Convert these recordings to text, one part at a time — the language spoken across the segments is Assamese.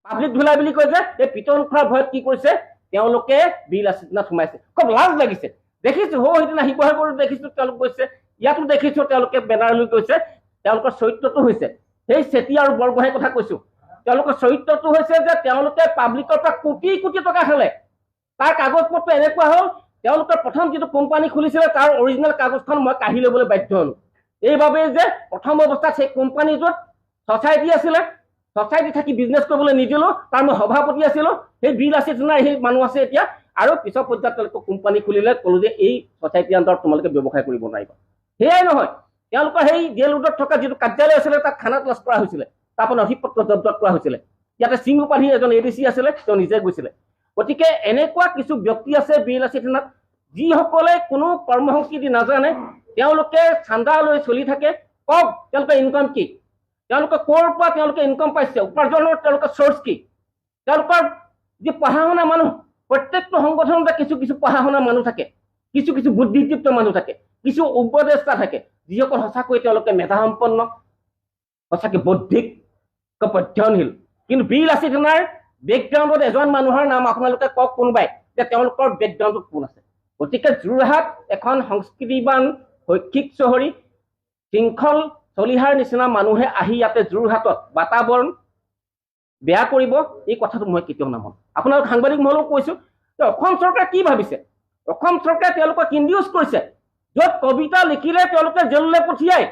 পাব্লিক ধুলাই বুলি কয় যে এই পিটন খোৱাৰ ভয়ত কি কৰিছে তেওঁলোকে বিল আচিনাত সোমাইছে খুব লাজ লাগিছে দেখিছো সেইদিনা শিৱসাগৰত দেখিছো তেওঁলোক গৈছে ইয়াতো দেখিছো তেওঁলোকে বেনাৰ লৈ গৈছে তেওঁলোকৰ চৰিত্ৰটো হৈছে সেই চেতি আৰু বৰগোহাঁইৰ কথা কৈছো তেওঁলোকৰ চৰিত্ৰটো হৈছে যে তেওঁলোকে পাব্লিকৰ পৰা কোটি কোটি টকা খালে তাৰ কাগজ পত্ৰ এনেকুৱা হ'ল তেওঁলোকৰ প্ৰথম যিটো কোম্পানী খুলিছিলে তাৰ অৰিজিনেল কাগজখন মই কাঢ়ি ল'বলৈ বাধ্য হ'লো এইবাবে যে প্ৰথম অৱস্থাত সেই কোম্পানীটোত ছচাইটি আছিলে ছচাইটি থাকি বিজনেছ কৰিবলৈ নিদিলোঁ তাৰ মই সভাপতি আছিলোঁ সেই বিল আছে নাই সেই মানুহ আছে এতিয়া আৰু পিছৰ পৰ্যায়ত তেওঁলোকে কোম্পানী খুলিলে ক'লো যে এই ছচাইটিৰ আণ্ডাৰত তোমালোকে ব্যৱসায় কৰিব নোৱাৰিবা সেয়াই নহয় তেওঁলোকৰ সেই জেল ৰোডত থকা যিটো কাৰ্যালয় আছিলে তাত খানা তলাচ কৰা হৈছিলে তাৰ পৰা নথিপত্ৰ জব্দ কৰা হৈছিলে ইয়াতে সিং উপাধিৰ এজন এডিচি আছিলে তেওঁ নিজে গৈছিলে গতিকে এনেকুৱা কিছু ব্যক্তি আছে বিল আছে থানাত যিসকলে কোনো কৰ্মসংস্কৃতি নাজানে তেওঁলোকে চান্দা লৈ চলি থাকে কওক তেওঁলোকৰ ইনকাম কি তেওঁলোকে ক'ৰ পৰা তেওঁলোকে ইনকাম পাইছে উপাৰ্জনৰ তেওঁলোকৰ চ'ৰ্চ কি তেওঁলোকৰ যি পঢ়া শুনা মানুহ প্ৰত্যেকটো সংগঠনতে কিছু কিছু পঢ়া শুনা মানুহ থাকে কিছু কিছু বুদ্ধিদীপ্ত মানুহ থাকে কিছু উপদেষ্টা থাকে যিসকল সঁচাকৈ তেওঁলোকে মেধাসম্পন্ন সঁচাকৈ বৌদ্ধিক অধ্যয়নশীল কিন্তু বিল আছে থানাৰ বেকগ্ৰাউণ্ডত এজন মানুহৰ নাম আপোনালোকে কওক কোনোবাই যে তেওঁলোকৰ বেকগ্ৰাউণ্ডত কোন আছে গতিকে যোৰহাট এখন সংস্কৃতিবান শৈক্ষিক চহৰী শৃংখল চলিহাৰ নিচিনা মানুহে আহি ইয়াতে যোৰহাটত বাতাবৰণ বেয়া কৰিব এই কথাটো মই কেতিয়াও নামানো আপোনালোক সাংবাদিক মহলেও কৈছো যে অসম চৰকাৰে কি ভাবিছে অসম চৰকাৰে তেওঁলোকক ইনডিউচ কৰিছে য'ত কবিতা লিখিলে তেওঁলোকে জেললৈ পঠিয়াই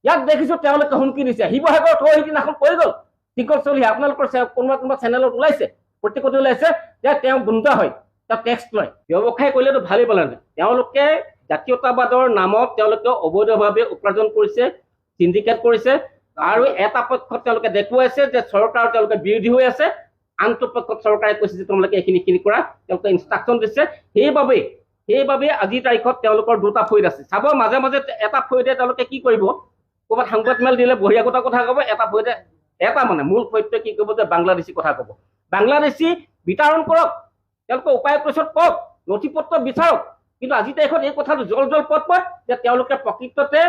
ইয়াত দেখিছো তেওঁলোকে হুমকি দিছে শিৱসাগৰত সেইদিনাখন কৈ গ'ল শৃংখল চলিহা আপোনালোকৰ কোনোবা কোনোবা চেনেলত ওলাইছে প্ৰত্যেকতে ওলাইছে যে তেওঁ গুণ্ডা হয় তেওঁ টেক্স লয় ব্যৱসায় কৰিলেতো ভালেই পালে তেওঁলোকে জাতীয়তাবাদৰ নামত তেওঁলোকে অবৈধভাৱে উপাৰ্জন কৰিছে সিন্ডিকেট কৰিছে আৰু এটা পক্ষত তেওঁলোকে দেখুৱাইছে যে চৰকাৰ তেওঁলোকে বিৰোধী হৈ আছে আনটো পক্ষত চৰকাৰে কৈছে যে তোমালোকে এইখিনি কৰা তেওঁলোকে ইনষ্ট্ৰাকশ্যন দিছে সেইবাবে আজিৰ তাৰিখত তেওঁলোকৰ দুটা ফৈদ আছে চাব মাজে মাজে এটা ফৈদে তেওঁলোকে কি কৰিব ক'ৰবাত সংবাদ মেল দিলে বহিৰাগত কথা ক'ব এটা ফৈদে এটা মানে মূল ফৈদটোৱে কি ক'ব যে বাংলাদেশী কথা ক'ব বাংলাদেশী বিতৰণ কৰক তেওঁলোকে উপায়ুক্তৰ ওচৰত কওক নথি পত্ৰ বিচাৰক কিন্তু আজিৰ তাৰিখত এই কথাটো জল পট যে তেওঁলোকে প্ৰকৃততে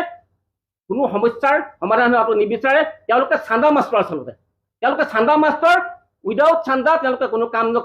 কোনো সমস্যাৰ সমাধান হোৱাটো নিবিচাৰে তেওঁলোকে চান্দা মাষ্টৰ আচলতে তেওঁলোকে চান্দা মাষ্টৰ উইদাউট চান্দা তেওঁলোকে কোনো কাম নকৰে